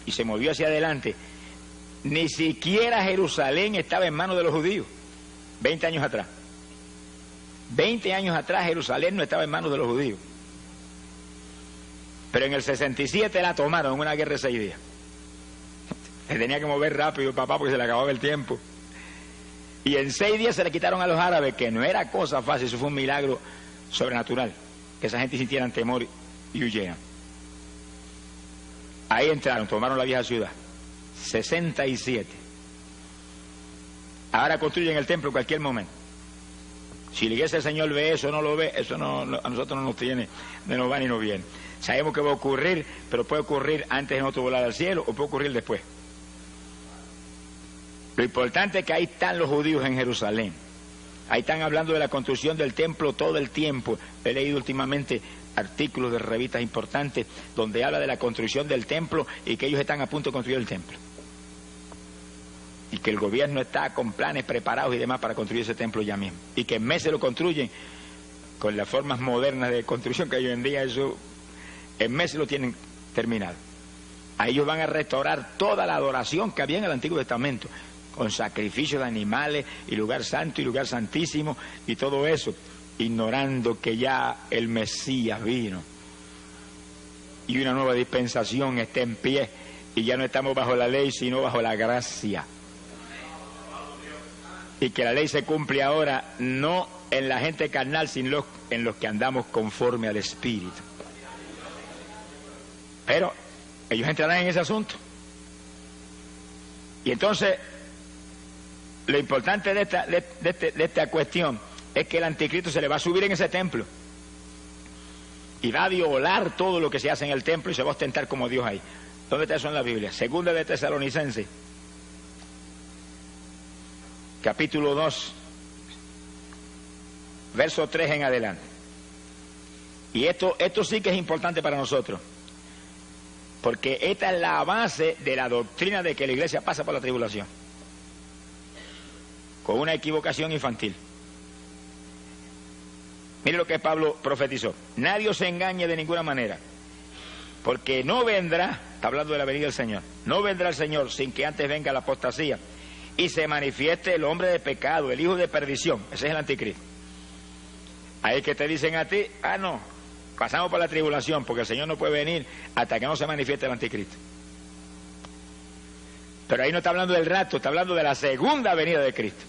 y se movió hacia adelante, ni siquiera Jerusalén estaba en manos de los judíos. 20 años atrás. 20 años atrás Jerusalén no estaba en manos de los judíos. Pero en el 67 la tomaron en una guerra de 6 días. Se tenía que mover rápido, papá, porque se le acababa el tiempo. Y en 6 días se le quitaron a los árabes, que no era cosa fácil, eso fue un milagro sobrenatural, que esa gente sintieran temor y huyeran. Ahí entraron, tomaron la vieja ciudad. 67. Ahora construyen el templo en cualquier momento. Si la iglesia del Señor ve eso o no lo ve, eso no, a nosotros no nos tiene, no nos va ni nos viene. Sabemos que va a ocurrir, pero puede ocurrir antes de nosotros volar al cielo o puede ocurrir después. Lo importante es que ahí están los judíos en Jerusalén. Ahí están hablando de la construcción del templo todo el tiempo. He leído últimamente artículos de revistas importantes donde habla de la construcción del templo y que ellos están a punto de construir el templo. Y que el gobierno está con planes preparados y demás para construir ese templo ya mismo. Y que en meses lo construyen con las formas modernas de construcción que hay hoy en día, eso en meses lo tienen terminado. A ellos van a restaurar toda la adoración que había en el Antiguo Testamento, con sacrificios de animales y lugar santo y lugar santísimo y todo eso, ignorando que ya el Mesías vino y una nueva dispensación está en pie y ya no estamos bajo la ley sino bajo la gracia, y que la ley se cumple ahora no en la gente carnal sino en los que andamos conforme al Espíritu. Pero ellos entrarán en ese asunto. Y entonces lo importante de esta cuestión es que el anticristo se le va a subir en ese templo y va a violar todo lo que se hace en el templo y se va a ostentar como Dios ahí. ¿Dónde está eso en la Biblia? Segunda de Tesalonicenses, capítulo 2, verso 3 en adelante. Y esto sí que es importante para nosotros, porque esta es la base de la doctrina de que la iglesia pasa por la tribulación, con una equivocación infantil. Mire lo que Pablo profetizó. Nadie os engañe de ninguna manera, porque no vendrá, está hablando de la venida del Señor, no vendrá el Señor sin que antes venga la apostasía y se manifieste el hombre de pecado, el hijo de perdición. Ese es el anticristo. Ahí que te dicen a ti, no, pasamos por la tribulación porque el Señor no puede venir hasta que no se manifieste el anticristo. Pero ahí no está hablando del rapto, está hablando de la segunda venida de Cristo.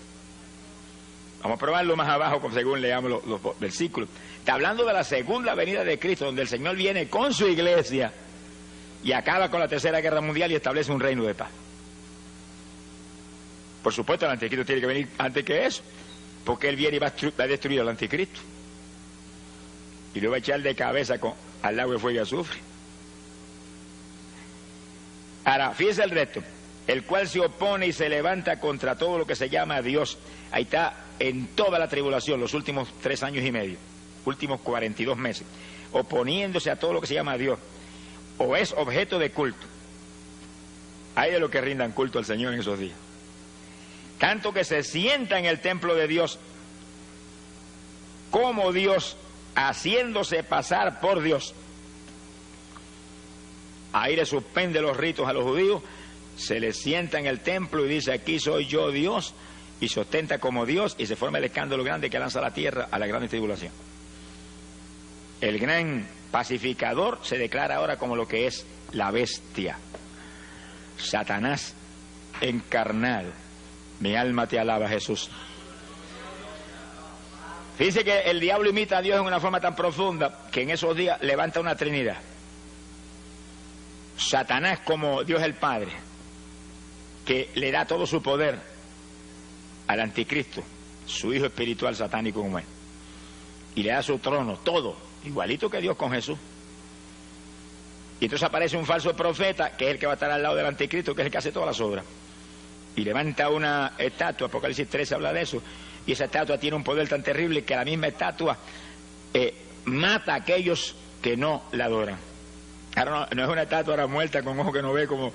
Vamos a probarlo más abajo según leamos los versículos. Está hablando de la segunda venida de Cristo, donde el Señor viene con su iglesia y acaba con la tercera guerra mundial y establece un reino de paz. Por supuesto, el anticristo tiene que venir antes que eso, porque él viene y va a destruir al anticristo y lo va a echar de cabeza al lago de fuego y azufre. Ahora, fíjese el resto: el cual se opone y se levanta contra todo lo que se llama Dios. Ahí está, en toda la tribulación, los últimos 3 años y medio, últimos 42 meses, oponiéndose a todo lo que se llama Dios, o es objeto de culto. Hay de los que rindan culto al Señor en esos días. Tanto que se sienta en el templo de Dios como Dios, haciéndose pasar por Dios. Ahí le suspende los ritos a los judíos, se le sienta en el templo y dice: aquí soy yo Dios, y se ostenta como Dios, y se forma el escándalo grande que lanza a la tierra a la gran tribulación. El gran pacificador se declara ahora como lo que es la bestia, Satanás encarnado. Mi alma te alaba, Jesús. Fíjese que el diablo imita a Dios en una forma tan profunda que en esos días levanta una trinidad. Satanás como Dios el Padre, que le da todo su poder al anticristo, su hijo espiritual satánico como él, y le da su trono, todo, igualito que Dios con Jesús. Y entonces aparece un falso profeta, que es el que va a estar al lado del anticristo, que es el que hace todas las obras, y levanta una estatua. Apocalipsis 13 habla de eso, y esa estatua tiene un poder tan terrible que la misma estatua mata a aquellos que no la adoran. Ahora no es una estatua ahora muerta con ojos que no ve como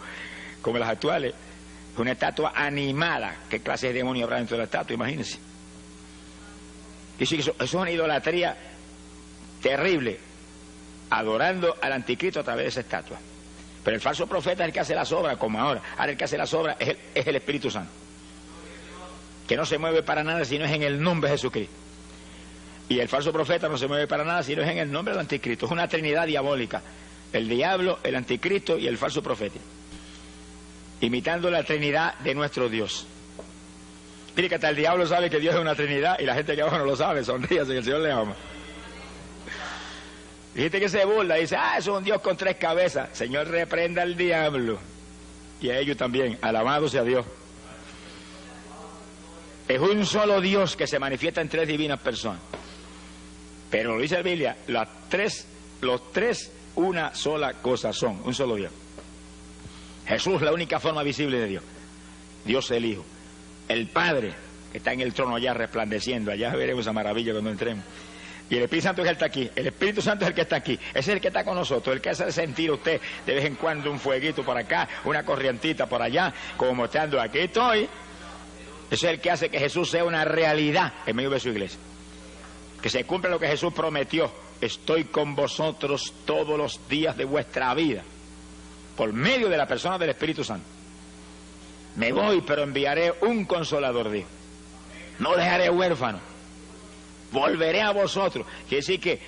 las actuales, es una estatua animada. ¿Qué clase de demonio habrá dentro de la estatua? Imagínense. Y sí, eso es una idolatría terrible, adorando al anticristo a través de esa estatua. Pero el falso profeta es el que hace las obras, como ahora. Ahora el que hace las obras es el Espíritu Santo, que no se mueve para nada si no es en el nombre de Jesucristo. Y el falso profeta no se mueve para nada si no es en el nombre del anticristo. Es una trinidad diabólica: el diablo, el anticristo y el falso profeta, imitando la trinidad de nuestro Dios. Mire que hasta el diablo sabe que Dios es una trinidad y la gente que abajo no lo sabe. Sonríase, que el Señor le ama. Y gente que se burla, dice: eso es un Dios con 3 cabezas. Señor, reprenda al diablo y a ellos también. Alabado sea Dios. Es un solo Dios que se manifiesta en 3 divinas personas. Pero lo dice la Biblia, los tres una sola cosa son, un solo Dios. Jesús, la única forma visible de Dios. Dios el Hijo. El Padre, que está en el trono allá resplandeciendo. Allá veremos esa maravilla cuando entremos. Y el Espíritu Santo es el que está aquí. El Espíritu Santo es el que está aquí. Ese es el que está con nosotros, el que hace sentir a usted de vez en cuando un fueguito por acá, una corrientita por allá, como mostrando: aquí estoy. Ese es el que hace que Jesús sea una realidad en medio de su iglesia. Que se cumpla lo que Jesús prometió: estoy con vosotros todos los días de vuestra vida, por medio de la persona del Espíritu Santo. Me voy, pero enviaré un consolador, dijo. No dejaré huérfano. Volveré a vosotros. Quiere decir que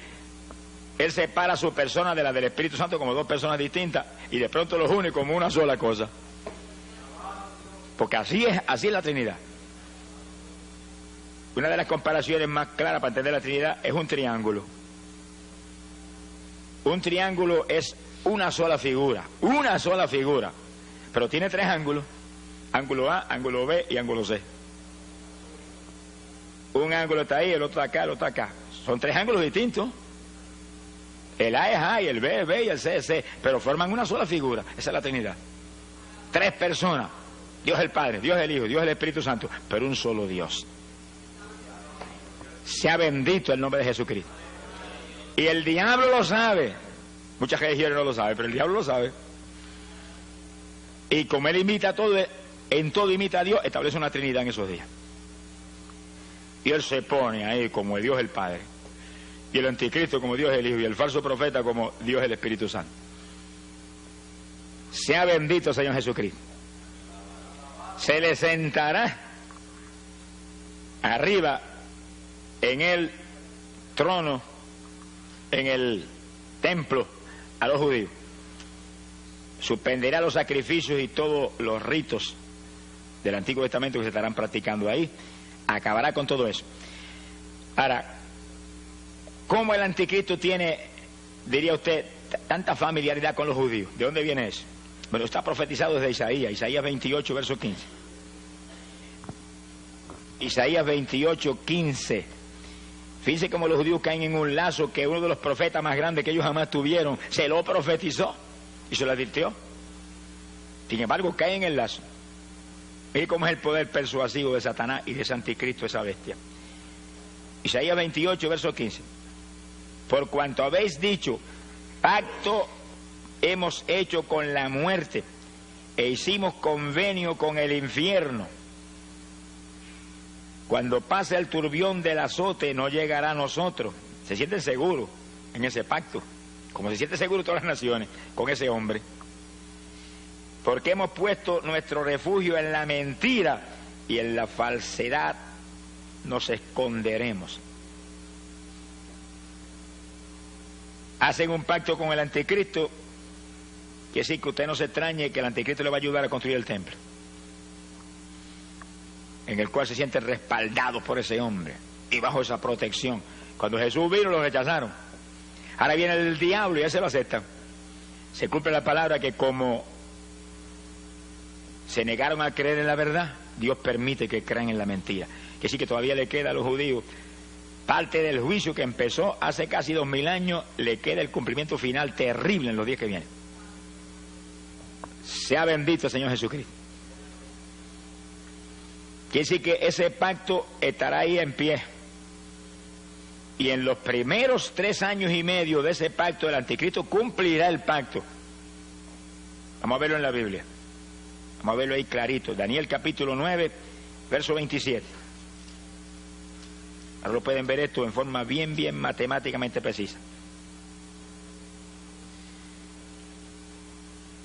Él separa su persona de la del Espíritu Santo como 2 personas distintas, y de pronto los une como una sola cosa. Porque así es la Trinidad. Una de las comparaciones más claras para entender la Trinidad es un triángulo. Un triángulo es una sola figura, pero tiene 3 ángulos: ángulo A, ángulo B y ángulo C. Un ángulo está ahí, el otro acá, el otro acá. Son 3 ángulos distintos. El A es A, y el B es B, y el C es C, pero forman una sola figura. Esa es la Trinidad. 3 personas: Dios el Padre, Dios el Hijo, Dios el Espíritu Santo, pero un solo Dios. Sea bendito el nombre de Jesucristo. Y el diablo lo sabe. Muchas religiones no lo saben, pero el diablo lo sabe. Y como él imita todo, en todo imita a Dios, establece una Trinidad en esos días. Y él se pone ahí como el Dios el Padre, y el anticristo como Dios el Hijo y el falso profeta como Dios el Espíritu Santo. Sea bendito Señor Jesucristo. Se le sentará arriba en el trono, en el templo a los judíos. Suspenderá los sacrificios y todos los ritos del Antiguo Testamento que se estarán practicando ahí. Acabará con todo eso. Ahora, ¿cómo el anticristo tiene, diría usted, tanta familiaridad con los judíos? ¿De dónde viene eso? Bueno, está profetizado desde Isaías 28, verso 15. Isaías 28, 15. Fíjense cómo los judíos caen en un lazo que uno de los profetas más grandes que ellos jamás tuvieron se lo profetizó y se lo advirtió. Sin embargo, caen en el lazo. Mire cómo es el poder persuasivo de Satanás y de ese anticristo, esa bestia. Isaías 28, verso 15. Por cuanto habéis dicho, pacto hemos hecho con la muerte e hicimos convenio con el infierno. Cuando pase el turbión del azote no llegará a nosotros. Se sienten seguros en ese pacto, como se sienten seguros todas las naciones con ese hombre. Porque hemos puesto nuestro refugio en la mentira y en la falsedad nos esconderemos. Hacen un pacto con el anticristo, que sí, que usted no se extrañe que el anticristo le va a ayudar a construir el templo, en el cual se sienten respaldados por ese hombre y bajo esa protección. Cuando Jesús vino lo rechazaron. Ahora viene el diablo y ese lo acepta. Se cumple la palabra que como se negaron a creer en la verdad, Dios permite que crean en la mentira. Que sí, que todavía le queda a los judíos parte del juicio que empezó hace casi 2000 años, le queda el cumplimiento final terrible en los días que vienen. Sea bendito el Señor Jesucristo. Quiere decir que ese pacto estará ahí en pie. Y en los primeros 3 años y medio de ese pacto, el anticristo cumplirá el pacto. Vamos a verlo en la Biblia. Vamos a verlo ahí clarito. Daniel capítulo 9, verso 27. Ahora lo pueden ver esto en forma bien matemáticamente precisa.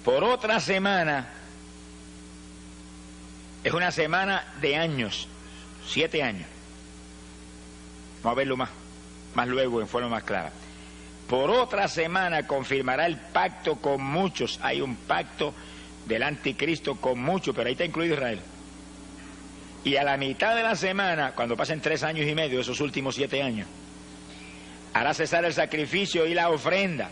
Por otra semana, es una semana de años, 7 años. Vamos a verlo más luego en forma más clara. Por otra semana confirmará el pacto con muchos. Hay un pacto del anticristo con muchos, pero ahí está incluido Israel. Y a la mitad de la semana, cuando pasen 3 años y medio, esos últimos 7 años, hará cesar el sacrificio y la ofrenda.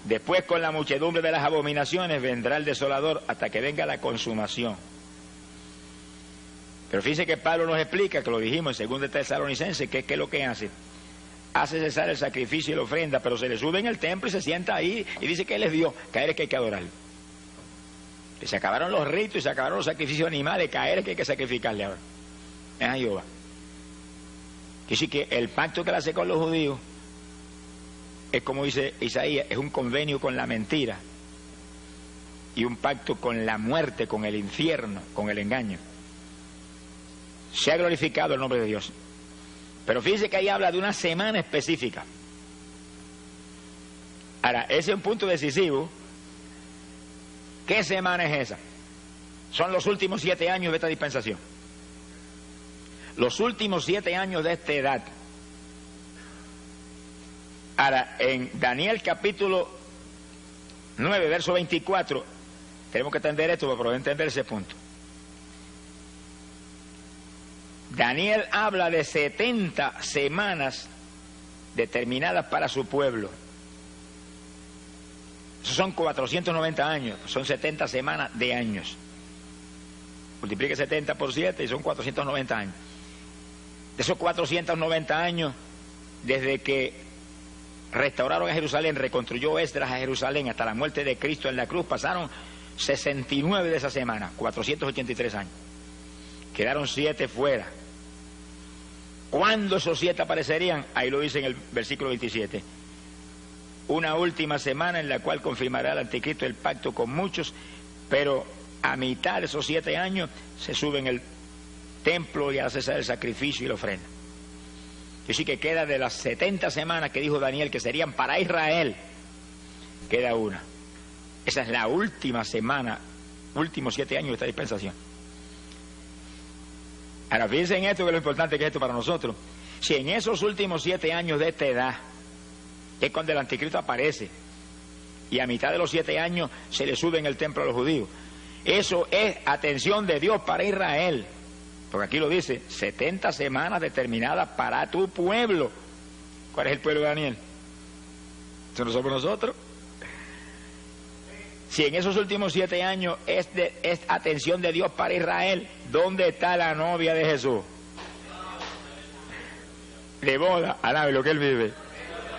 Después, con la muchedumbre de las abominaciones, vendrá el desolador hasta que venga la consumación. Pero fíjense que Pablo nos explica, que lo dijimos en 2 Tesalonicenses, que es lo que hace. Hace cesar el sacrificio y la ofrenda, pero se le sube en el templo y se sienta ahí y dice que él es Dios, que a él es que hay que adorarlo. Que se acabaron los ritos y se acabaron los sacrificios animales, que a él es que hay que sacrificarle ahora. Es a Jehová. Que sí, que el pacto que él hace con los judíos es, como dice Isaías, es un convenio con la mentira y un pacto con la muerte, con el infierno, con el engaño. Se ha glorificado el nombre de Dios. Pero fíjense que ahí habla de una semana específica. Ahora, ese es un punto decisivo. ¿Qué semana es esa? Son los últimos 7 años de esta dispensación. Los últimos 7 años de esta edad. Ahora, en Daniel capítulo 9, verso 24, tenemos que entender esto para poder entender ese punto. Daniel habla de 70 semanas determinadas para su pueblo. Esos son 490 años, son 70 semanas de años. Multiplique 70 por 7 y son 490 años. De esos 490 años, desde que restauraron a Jerusalén, reconstruyó Esdras a Jerusalén hasta la muerte de Cristo en la cruz, pasaron 69 de esas semanas, 483 años. Quedaron 7 fuera. ¿Cuándo esos 7 aparecerían? Ahí lo dice en el versículo 27. Una última semana en la cual confirmará el anticristo el pacto con muchos, pero a mitad de esos 7 años se sube en el templo y hace cesar el sacrificio y la ofrenda. Y sí que queda de las 70 semanas que dijo Daniel que serían para Israel, queda una. Esa es la última semana, últimos 7 años de esta dispensación. Ahora fíjense en esto, que es lo importante que es esto para nosotros. Si en esos últimos 7 años de esta edad es cuando el anticristo aparece, y a mitad de los 7 años se le sube en el templo a los judíos, eso es atención de Dios para Israel. Porque aquí lo dice, 70 semanas determinadas para tu pueblo. ¿Cuál es el pueblo de Daniel? ¿Eso no somos nosotros? Si en esos últimos 7 años es atención de Dios para Israel, ¿dónde está la novia de Jesús? De boda, alabe lo que él vive,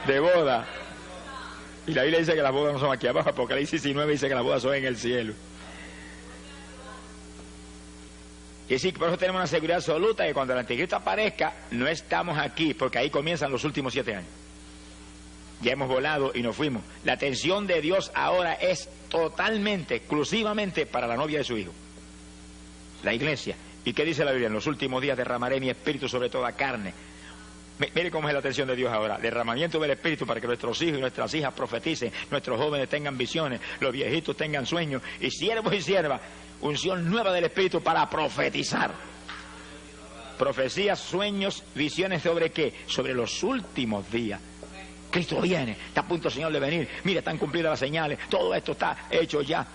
de boda. Y la Biblia dice que las bodas no son aquí abajo, Apocalipsis 19 dice que las bodas son en el cielo. Y sí, por eso tenemos una seguridad absoluta que cuando el anticristo aparezca, no estamos aquí, porque ahí comienzan los últimos 7 años. Ya hemos volado y nos fuimos. La atención de Dios ahora es totalmente, exclusivamente para la novia de su Hijo, la iglesia. ¿Y qué dice la Biblia? En los últimos días derramaré mi espíritu sobre toda carne. Mire cómo es la atención de Dios ahora. Derramamiento del espíritu para que nuestros hijos y nuestras hijas profeticen, nuestros jóvenes tengan visiones, los viejitos tengan sueños, y siervos y siervas, unción nueva del espíritu para profetizar. Profecías, sueños, visiones, ¿sobre qué? Sobre los últimos días. Cristo viene, está a punto el Señor de venir, mira, están cumplidas las señales, todo esto está hecho ya.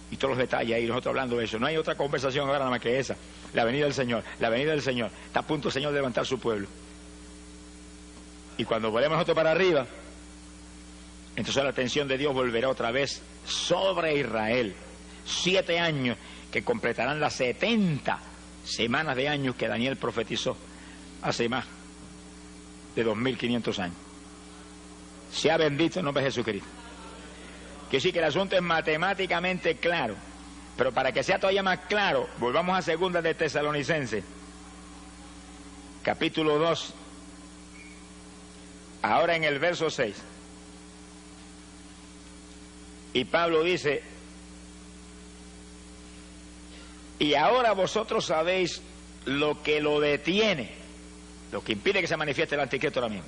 Y todos los detalles ahí, nosotros hablando de eso. No hay otra conversación ahora nada más que esa. La venida del Señor, la venida del Señor. Está a punto el Señor de levantar su pueblo. Y cuando volvemos nosotros para arriba, entonces la atención de Dios volverá otra vez sobre Israel. 7 años que completarán las 70 semanas de años que Daniel profetizó hace más de 2500 años. Sea bendito el nombre de Jesucristo. Que sí que el asunto es matemáticamente claro, pero para que sea todavía más claro, volvamos a 2 de Tesalonicenses, capítulo 2, ahora en el verso 6. Y Pablo dice: y ahora vosotros sabéis lo que lo detiene, lo que impide que se manifieste el anticristo ahora mismo,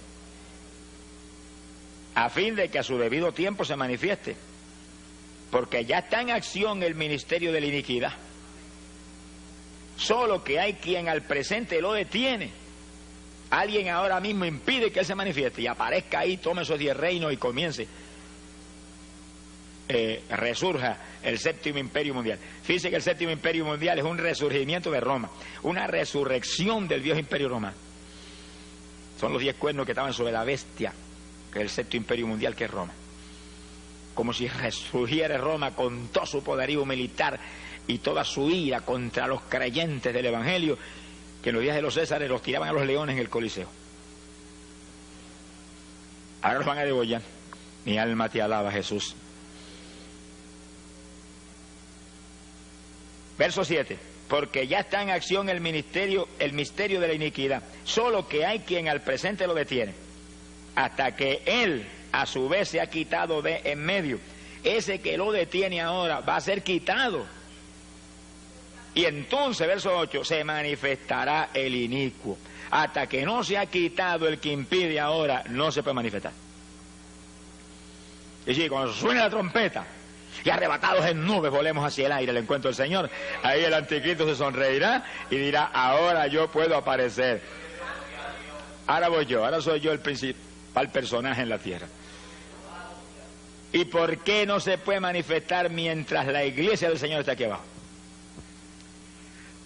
a fin de que a su debido tiempo se manifieste, porque ya está en acción el ministerio de la iniquidad, solo que hay quien al presente lo detiene. Alguien ahora mismo impide que él se manifieste y aparezca ahí, tome esos 10 reinos y comience, resurja el séptimo imperio mundial. Fíjense que el séptimo imperio mundial es un resurgimiento de Roma, una resurrección del viejo imperio romano. Son los 10 cuernos que estaban sobre la bestia, que es el séptimo imperio mundial, que es Roma. Como si resurgiera Roma con todo su poderío militar y toda su ira contra los creyentes del Evangelio, que en los días de los Césares los tiraban a los leones en el Coliseo. Ahora los van a degollar. Mi alma te alaba, Jesús. Verso 7. Porque ya está en acción el misterio de la iniquidad, solo que hay quien al presente lo detiene, hasta que él a su vez se ha quitado de en medio. Ese que lo detiene ahora va a ser quitado. Y entonces, verso 8, se manifestará el inicuo. Hasta que no se ha quitado el que impide ahora, no se puede manifestar. Y si cuando suene la trompeta y arrebatados en nubes volemos hacia el aire, el encuentro del Señor, ahí el anticristo se sonreirá y dirá: ahora yo puedo aparecer. Ahora voy yo, ahora soy yo el principal personaje en la tierra. ¿Y por qué no se puede manifestar mientras la iglesia del Señor está aquí abajo?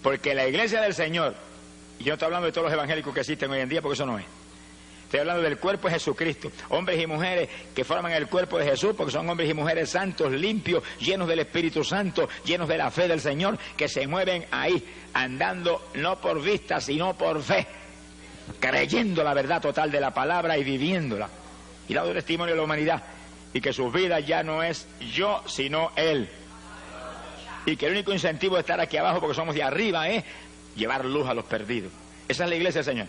Porque la iglesia del Señor, y yo no estoy hablando de todos los evangélicos que existen hoy en día, porque eso no es. Estoy hablando del cuerpo de Jesucristo, hombres y mujeres que forman el cuerpo de Jesús, porque son hombres y mujeres santos, limpios, llenos del Espíritu Santo, llenos de la fe del Señor, que se mueven ahí, andando no por vista, sino por fe, creyendo la verdad total de la palabra y viviéndola, y dando testimonio a la humanidad, y que su vida ya no es yo, sino Él. Y que el único incentivo de estar aquí abajo, porque somos de arriba, es llevar luz a los perdidos. Esa es la iglesia del Señor.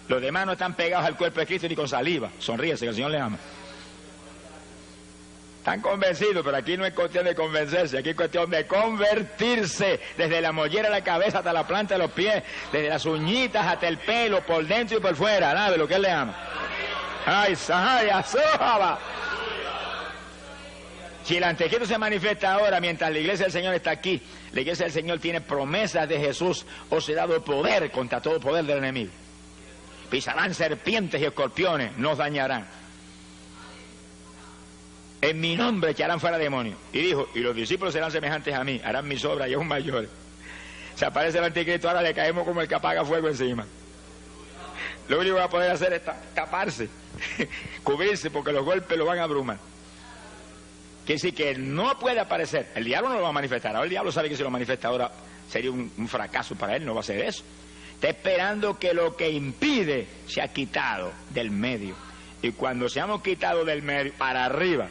Los demás no están pegados al cuerpo de Cristo ni con saliva. Sonríese, que el Señor le ama. Están convencidos, pero aquí no es cuestión de convencerse, aquí es cuestión de convertirse, desde la mollera de la cabeza hasta la planta de los pies, desde las uñitas hasta el pelo, por dentro y por fuera, nada de lo que él le ama. ¡Ay, Sahaya, Sojaba! Si el anticristo se manifiesta ahora, mientras la iglesia del Señor está aquí, la iglesia del Señor tiene promesas de Jesús, os he dado poder contra todo poder del enemigo. Pisarán serpientes y escorpiones, no os dañarán. En mi nombre echarán fuera demonios. Y dijo, y los discípulos serán semejantes a mí, harán mis obras y aún mayores. Se aparece el anticristo, ahora le caemos como el que apaga fuego encima. Lo único que va a poder hacer es taparse, cubrirse, porque los golpes lo van a abrumar. Quiere decir que no puede aparecer. El diablo no lo va a manifestar. Ahora el diablo sabe que si lo manifiesta ahora sería un fracaso para él, no va a ser eso. Está esperando que lo que impide sea quitado del medio. Y cuando seamos quitados del medio, para arriba.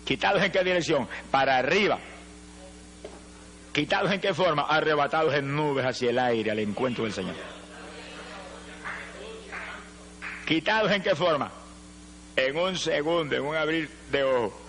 ¿Quitados en qué dirección? Para arriba. ¿Quitados en qué forma? Arrebatados en nubes hacia el aire, al encuentro del Señor. ¿Quitados en qué forma? En un segundo, en un abrir de ojos.